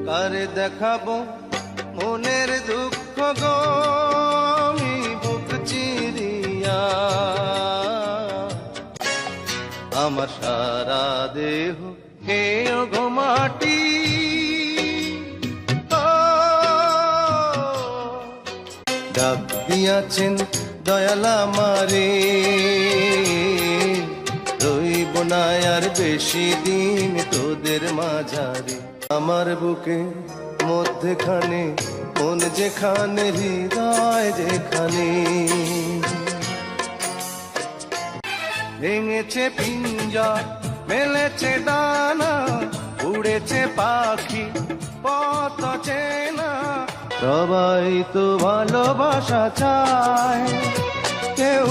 কারে দেখাবো মনের দুঃখ গো আমি বুক চিরিয়া, আমার সারা দেহ হেয় গো মাটি। ডাক দিয়াছেন দয়াল আমারে, রইব না আর বেশি দিন তোদের মাঝারে। আমার বুকে মধ্যখানে মন যেখানে, হৃদয় যেখানে, ভেঙেছে পিঞ্জর মেলেছে ডানা, উড়েছে পাখি পথ চেনা। সবাই তো ভালোবাসা চায়, কেউ